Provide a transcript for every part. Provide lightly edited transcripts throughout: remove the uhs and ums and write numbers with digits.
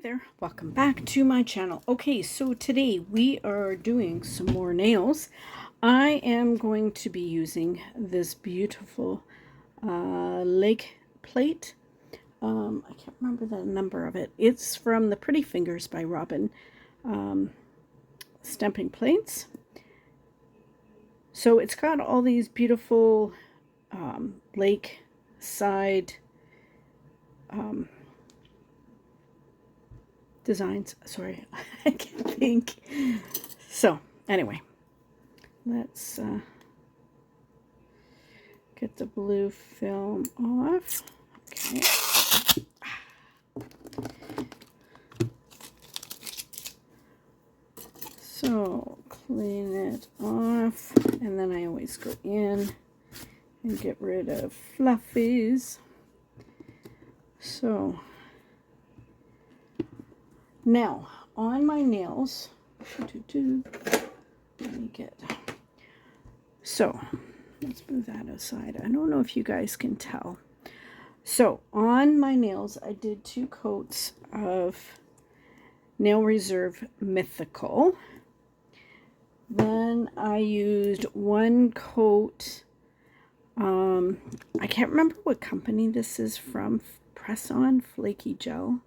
There, welcome back to my channel. Okay, so today we are doing some more nails. I am going to be using this beautiful leg plate. I can't remember the number of it. It's from the Pretty Fingers by Robin Stamping Plates. So it's got all these beautiful lake side designs. Sorry, I can't think. So anyway, let's get the blue film off. Okay. So clean it off, and then I always go in and get rid of fluffies. So now on my nails, let me get, so let's move that aside. I don't know if you guys can tell. So on my nails, I did 2 coats of Nail Reserve Mythical. Then I used 1 coat, I can't remember what company this is from, Presson Flakie gel.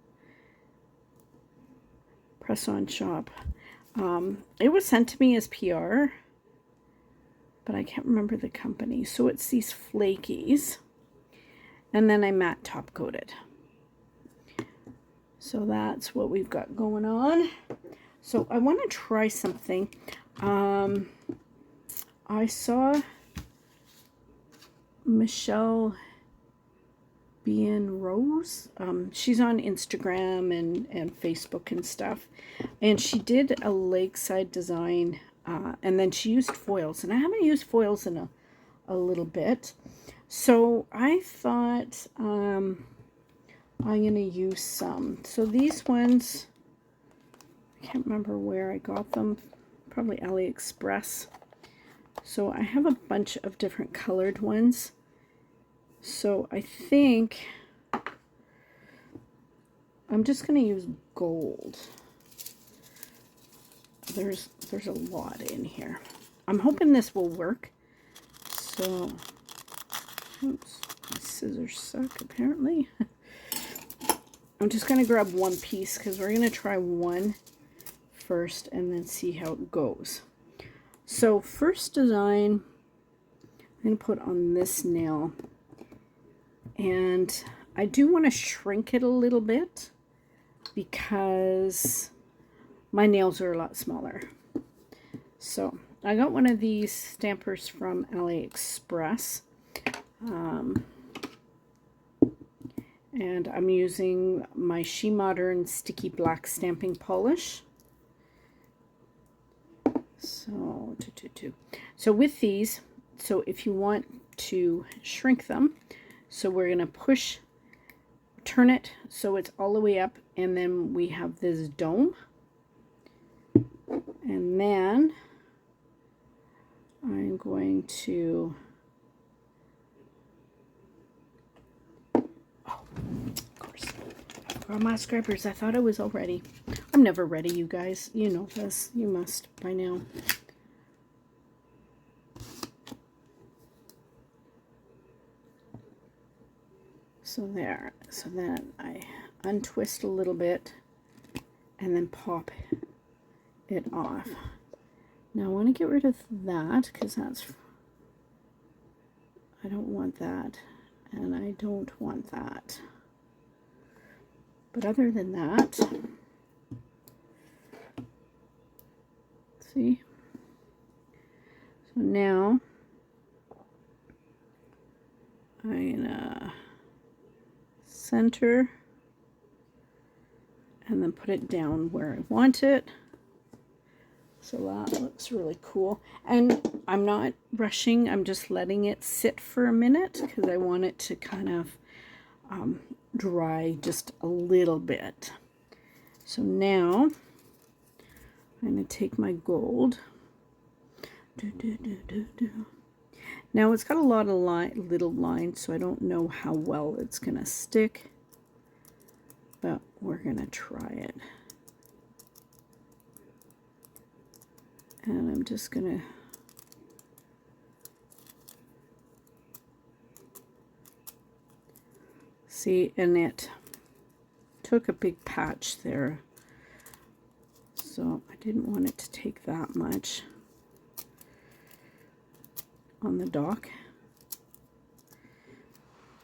Presson shop. It was sent to me as PR, but I can't remember the company. So it's these flakies, and then I matte top coated. So that's what we've got going on. So I want to try something. I saw Michelle Beahn Rose. She's on Instagram and Facebook and stuff. And she did a lakeside design, and then she used foils. And I haven't used foils in a little bit. So I thought I'm going to use some. So these ones, I can't remember where I got them. Probably AliExpress. So I have a bunch of different colored ones. So I think I'm just going to use gold. There's a lot in here. I'm hoping this will work. So, oops, my scissors suck apparently. I'm just going to grab one piece because we're going to try one first and then see how it goes. So first design I'm going to put on this nail, and I do want to shrink it a little bit because my nails are a lot smaller. So I got one of these stampers from AliExpress, and I'm using my SheModern sticky black stamping polish. So, so with these, so if you want to shrink them, so we're going to turn it so it's all the way up, and then we have this dome. And then I'm going to, oh, of course, I've got my scrapers. I thought I was all ready. I'm never ready, you guys. You know this. You must by now. So there. So then I untwist a little bit and then pop it off. Now I want to get rid of that because I don't want that, and I don't want that. But other than that, see? So now I'm gonna center and then put it down where I want it. So that looks really cool. And I'm not rushing, I'm just letting it sit for a minute because I want it to kind of dry just a little bit. So now I'm going to take my gold. Now it's got a lot of little lines, so I don't know how well it's going to stick. but we're gonna try it. And I'm just gonna see, and it took a big patch there, so I didn't want it to take that much on the dock.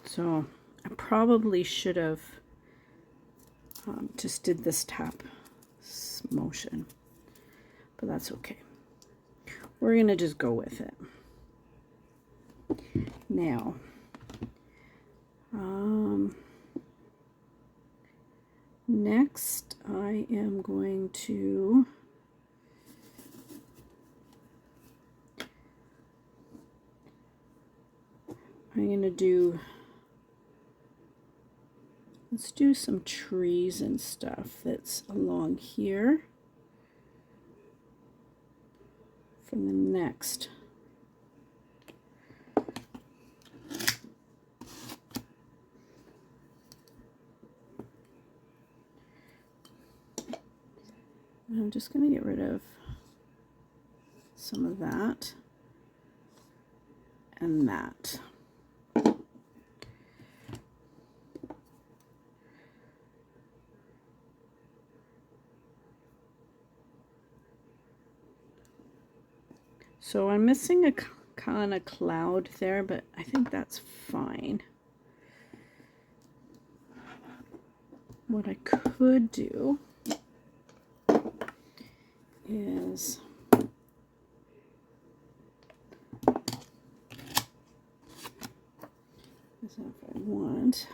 So I probably should have just did this tap motion, but that's okay. We're gonna just go with it. Now, next I am going to do, let's do some trees and stuff that's along here for the next. I'm just going to get rid of some of that and that. So I'm missing a kind of cloud there, but I think that's fine. What I could do is if I want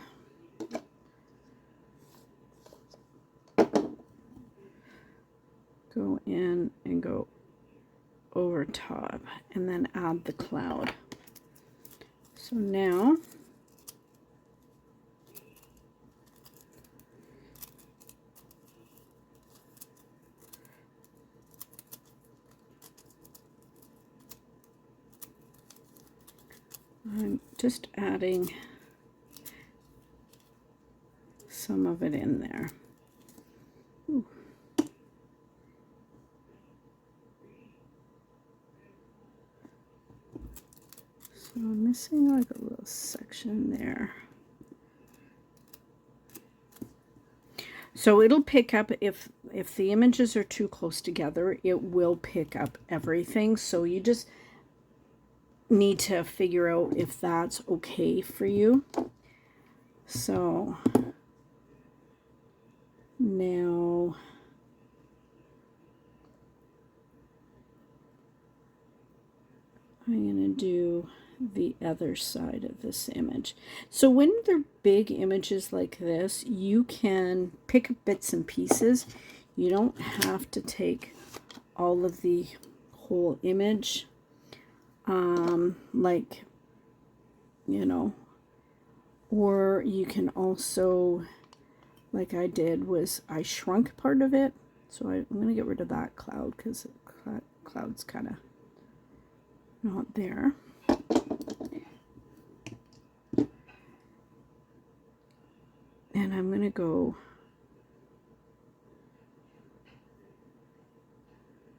go in and go over top and then add the cloud. So now I'm just adding some of it in there. Ooh. So I'm missing like a little section there. So it'll pick up, if the images are too close together, it will pick up everything. So you just need to figure out if that's okay for you. So now I'm going to do the other side of this image. So when they're big images like this, you can pick up bits and pieces. You don't have to take all of the whole image. Like, you know, or you can also, like I did, was I shrunk part of it. So I'm going to get rid of that cloud because the cloud's kind of not there. And I'm going to go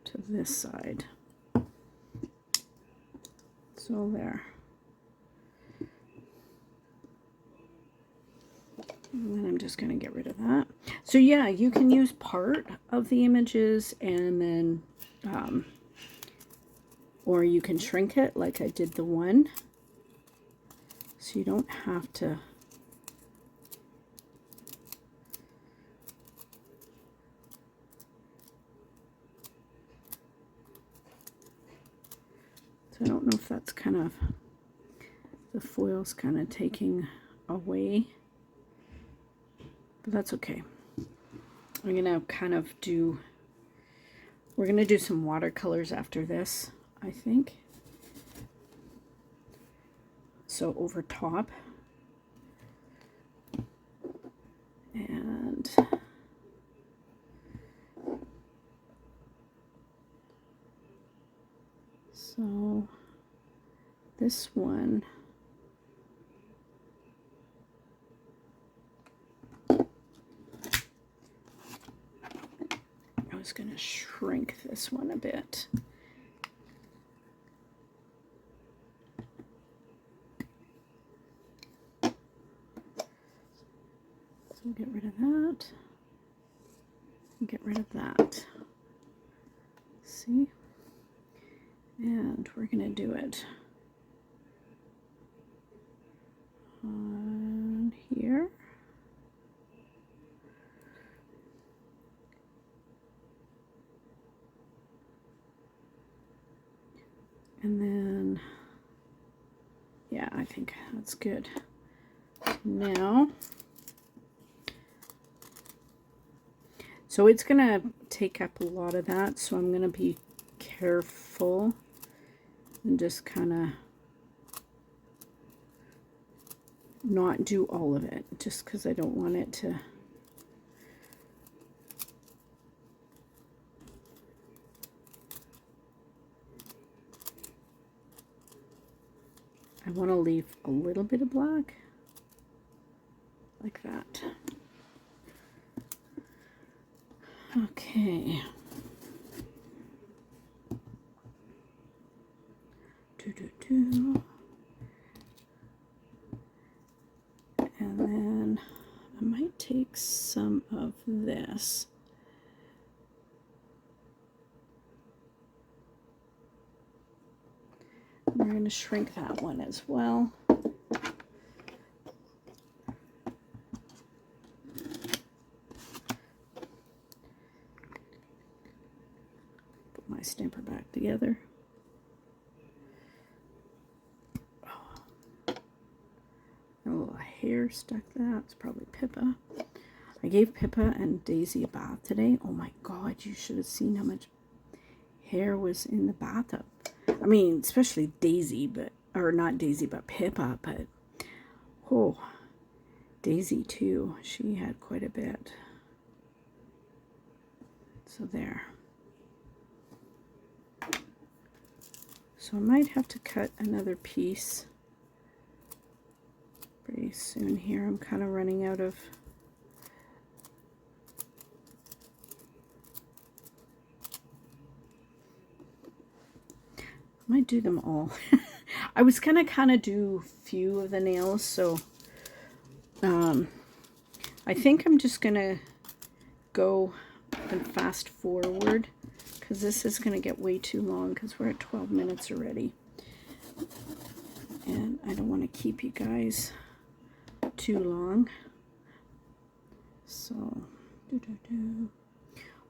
to this side. So there. And then I'm just going to get rid of that. So yeah, you can use part of the images and then, or you can shrink it like I did the one. So you don't have to. So I don't know if that's kind of, the foil's kind of taking away, but that's okay. I'm gonna kind of do, we're gonna do some watercolors after this, I think. So over top, and so this one, just going to shrink this one a bit. So get rid of that. Get rid of that. See? And we're going to do it on here. And then, yeah, I think that's good. Now, so it's going to take up a lot of that, so I'm going to be careful and just kind of not do all of it, just because I don't want it to. I want to leave a little bit of black, like that. Okay. And then I might take some of this. We're going to shrink that one as well. Put my stamper back together. Oh. A little hair stuck there. It's probably Pippa. I gave Pippa and Daisy a bath today. Oh my God, you should have seen how much hair was in the bathtub. I mean, especially Daisy, or not Daisy, but Pippa, but, oh, Daisy too. She had quite a bit. So there. So I might have to cut another piece pretty soon here. I'm kind of running out of might do them all. I was gonna kind of do a few of the nails, so I think I'm just gonna go and fast forward because this is gonna get way too long because we're at 12 minutes already, and I don't want to keep you guys too long. So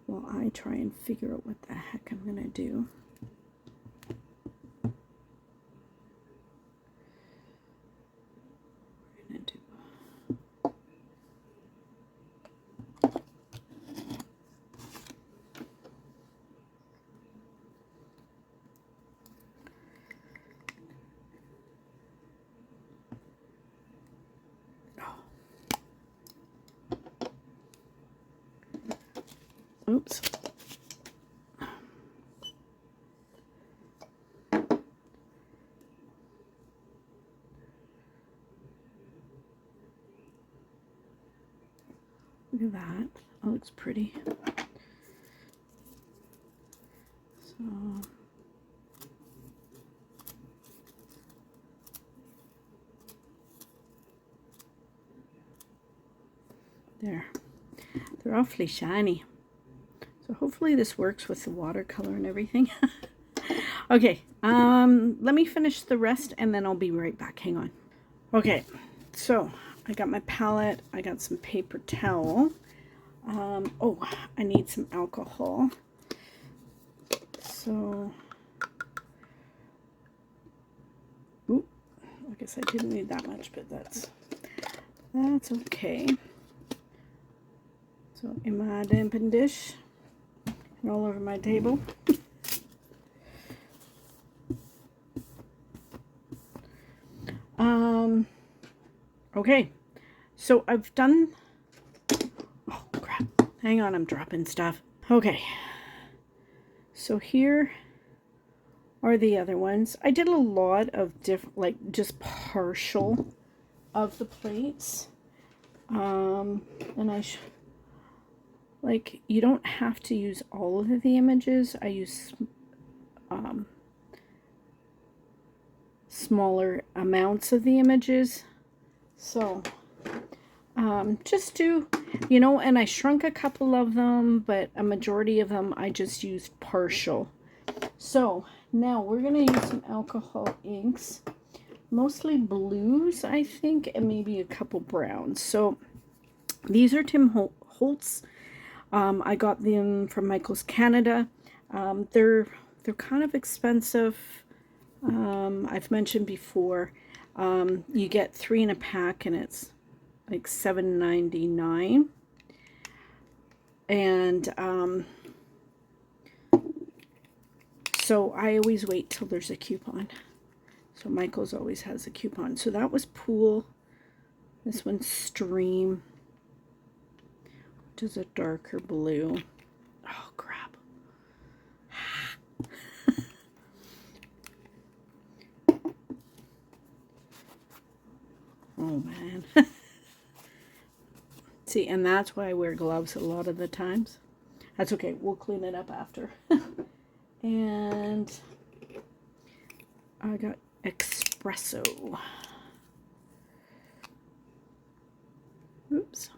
while I try and figure out what the heck I'm gonna do. Oops. Look at that. That looks pretty. So there. They're awfully shiny. So hopefully this works with the watercolor and everything. Okay, let me finish the rest and then I'll be right back. Hang on. Okay, so I got my palette. I got some paper towel. Oh, I need some alcohol. So, ooh, I guess I didn't need that much, but that's okay. So in my damping dish and all over my table. Okay, so I've done, oh crap, hang on, I'm dropping stuff. Okay, so here are the other ones. I did a lot of different, like just partial of the plates. And like, you don't have to use all of the images. I use smaller amounts of the images. So just do, you know, and I shrunk a couple of them, but a majority of them I just used partial. So now we're going to use some alcohol inks, mostly blues, I think, and maybe a couple browns. So these are Tim Holtz. I got them from Michael's Canada. They're kind of expensive. I've mentioned before, you get 3 in a pack and it's like $7.99. And so I always wait till there's a coupon. So Michael's always has a coupon. So that was Pool. This one's Stream, which is a darker blue. Oh, crap. Oh, man. See, and that's why I wear gloves a lot of the times. That's okay. We'll clean it up after. And I got Espresso. Oops.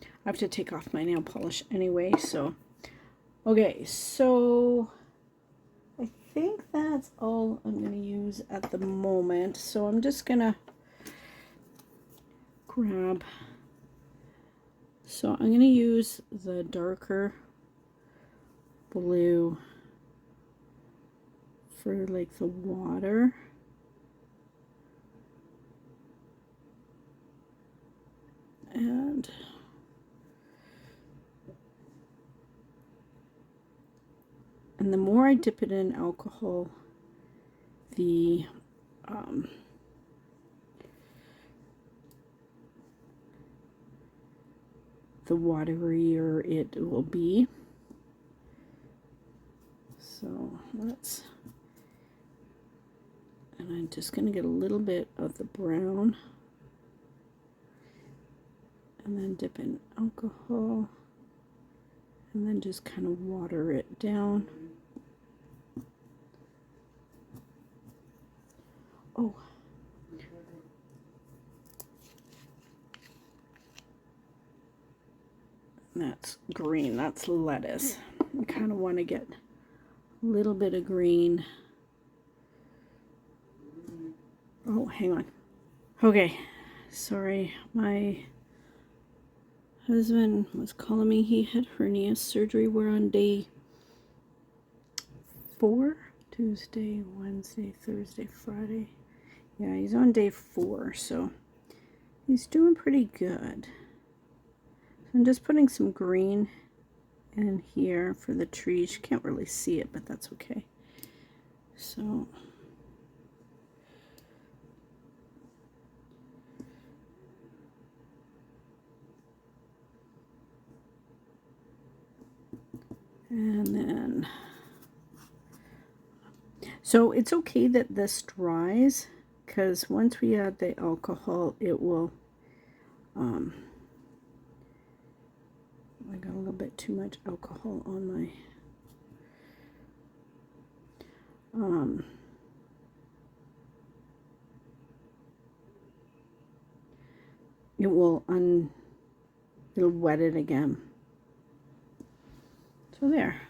I have to take off my nail polish anyway, so. Okay, so I think that's all I'm going to use at the moment. So I'm just going to grab. So I'm going to use the darker blue for like the water. And the more I dip it in alcohol, the waterier it will be. So let's, and I'm just going to get a little bit of the brown and then dip in alcohol and then just kind of water it down. Oh, that's green, that's lettuce. I kind of want to get a little bit of green. Oh, hang on. Okay, sorry, my husband was calling me. He had hernia surgery. We're on day 4. Tuesday, Wednesday, Thursday, Friday. Yeah, he's on day 4, so he's doing pretty good. So I'm just putting some green in here for the trees. You can't really see it, but that's okay. So and then, so it's okay that this dries, because once we add the alcohol, it will, I got a little bit too much alcohol on my, it will it'll wet it again. So there.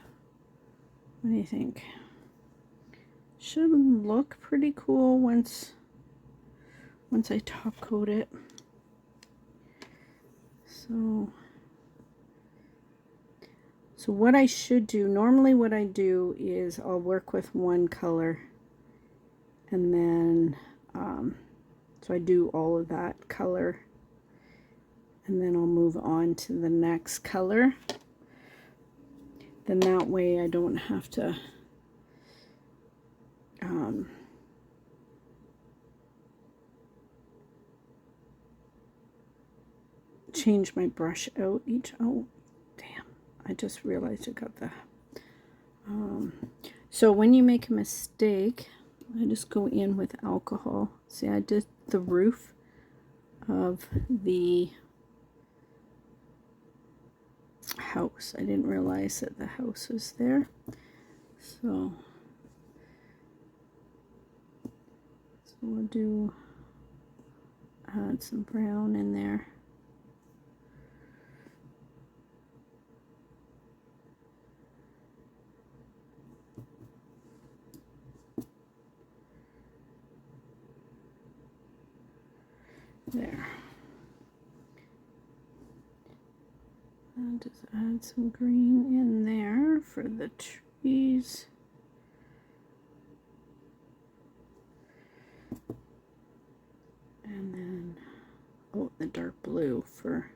What do you think? Should look pretty cool once I top coat it. So what I should do, normally what I do is I'll work with one color and then so I do all of that color and then I'll move on to the next color. Then that way I don't have to change my brush out each. Oh, damn. I just realized I got the... so when you make a mistake, I just go in with alcohol. See, I did the roof of the house. I didn't realize that the house was there. So we'll do add some brown in there. There. And just add some green in there for the trees. And then, oh, the dark blue for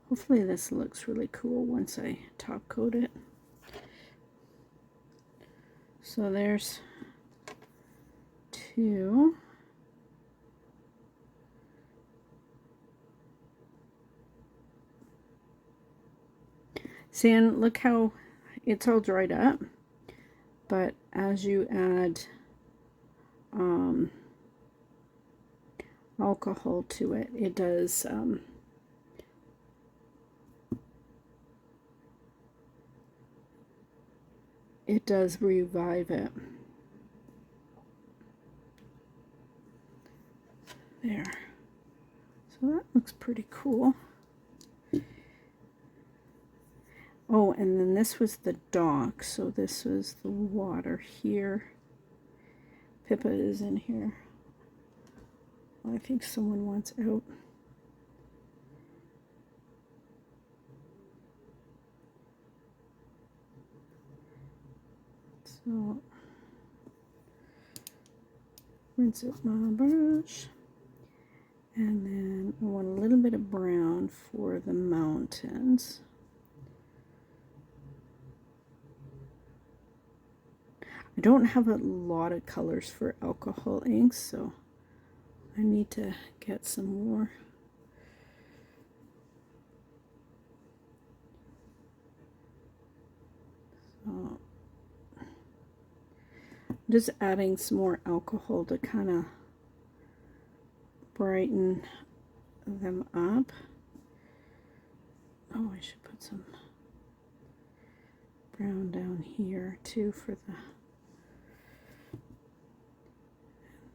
hopefully this looks really cool once I top coat it. So there's 2. See, and look how it's all dried up, but as you add alcohol to it, it does revive it. There. So that looks pretty cool. Oh, and then this was the dock, so this was the water here. Pippa is in here. I think someone wants out. So, rinse out my brush. And then I want a little bit of brown for the mountains. I don't have a lot of colors for alcohol inks, so I need to get some more. So just adding some more alcohol to kind of brighten them up. Oh, I should put some brown down here too for the,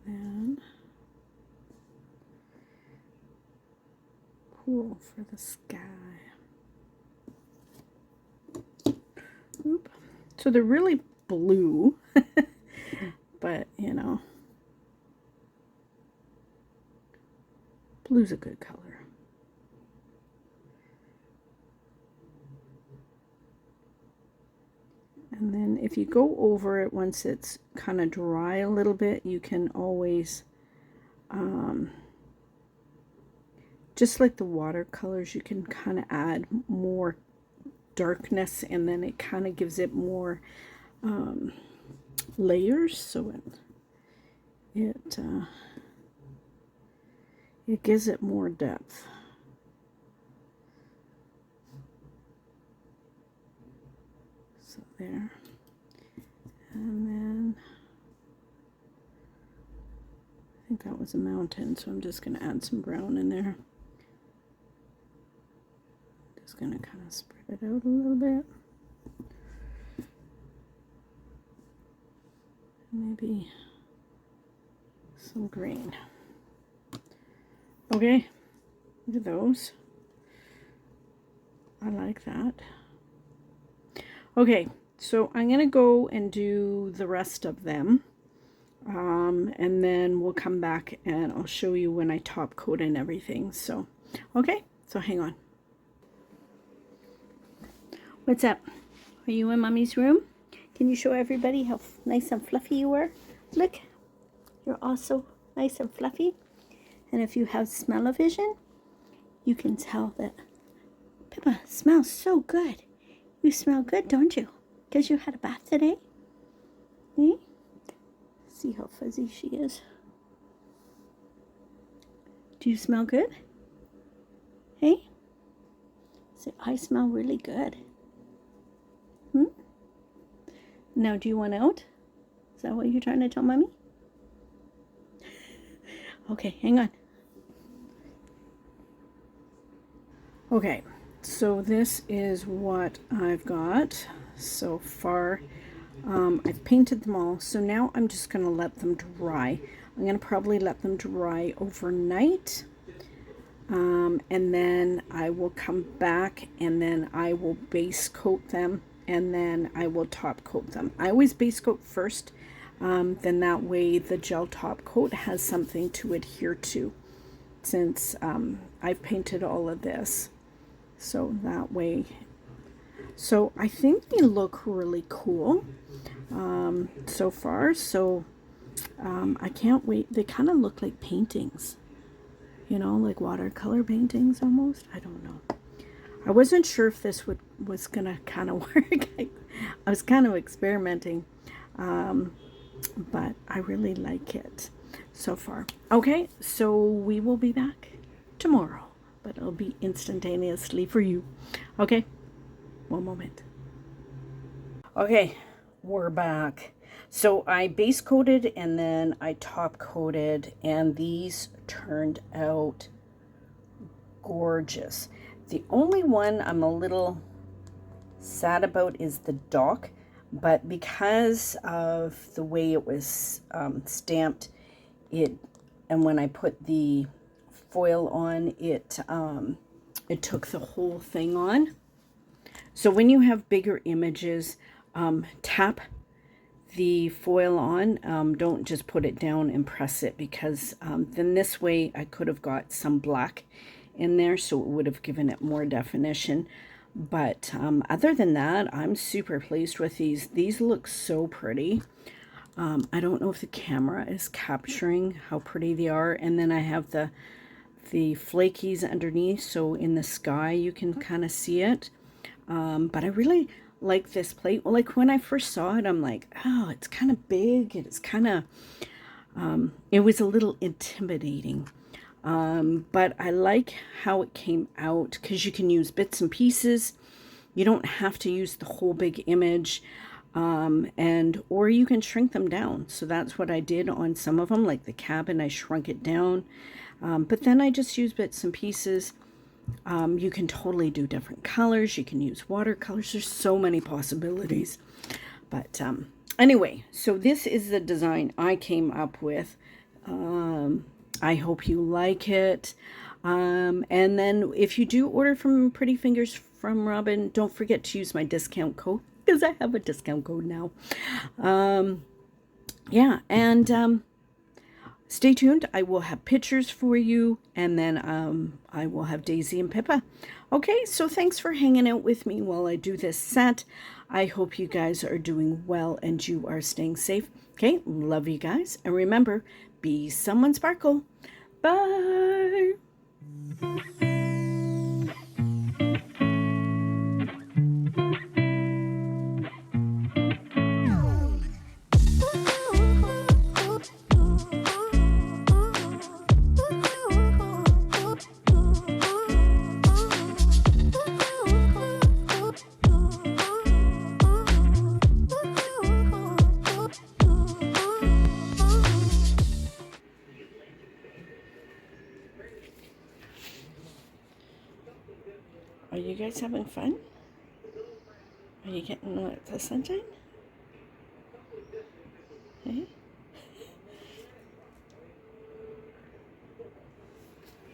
and then cool for the sky. Oop. So they're really blue, but you know, blue's a good color. And then if you go over it once it's kind of dry a little bit, you can always, just like the watercolors, you can kind of add more darkness, and then it kind of gives it more layers, so it gives it more depth. So there, and then I think that was a mountain, so I'm just going to add some brown in there. Just going to kind of spread it out a little bit. Maybe some green. Okay, look at those. I like that. Okay, so I'm going to go and do the rest of them. And then we'll come back and I'll show you when I top coat and everything. So, okay, so hang on. What's up? Are you in Mommy's room? Can you show everybody how nice and fluffy you are? Look, you're also nice and fluffy. And if you have smell-o-vision, you can tell that Pippa smells so good. You smell good, don't you? Because you had a bath today? Eh? See how fuzzy she is. Do you smell good? Hey? Say, I smell really good. Now, do you want out? Is that what you're trying to tell Mommy? Okay, hang on. Okay, so this is what I've got so far. I've painted them all, so now I'm just going to let them dry. I'm going to probably let them dry overnight, and then I will come back and then I will base coat them, and then I will top coat them. I always base coat first, then that way the gel top coat has something to adhere to, since I've painted all of this. So that way, so I think they look really cool so far. So I can't wait. They kind of look like paintings, you know, like watercolor paintings almost. I don't know. I wasn't sure if this was gonna kind of work. I was kind of experimenting, but I really like it so far. Okay, so we will be back tomorrow, but it'll be instantaneously for you. Okay, one moment. Okay, we're back. So I base coated and then I top coated, and these turned out gorgeous. The only one I'm a little sad about is the dock, but because of the way it was stamped, and when I put the foil on, it took the whole thing on. So when you have bigger images, tap the foil on. Don't just put it down and press it, because then this way I could have got some black in there, so it would have given it more definition. But other than that, I'm super pleased with these. These look so pretty. I don't know if the camera is capturing how pretty they are. And then I have the flakies underneath, so in the sky you can kind of see it. But I really like this plate. Well, like when I first saw it, I'm like, oh, it's kind of big. It's kind of, it was a little intimidating. But I like how it came out, because you can use bits and pieces. You don't have to use the whole big image, or you can shrink them down. So that's what I did on some of them, like the cabin, I shrunk it down. But then I just use bits and pieces. You can totally do different colors. You can use watercolors. There's so many possibilities. But anyway, so this is the design I came up with. I hope you like it. And then if you do order from Pretty Fingers from Robin, don't forget to use my discount code, because I have a discount code now. Yeah, and stay tuned. I will have pictures for you, and then I will have Daisy and Pippa. Okay, so thanks for hanging out with me while I do this set. I hope you guys are doing well and you are staying safe. Okay, love you guys. And remember, be someone sparkle. Bye. Are you guys having fun? Are you getting the sunshine? Hey?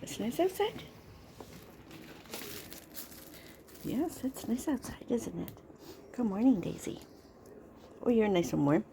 It's nice outside? Yes, it's nice outside, isn't it? Good morning, Daisy. Oh, you're nice and warm.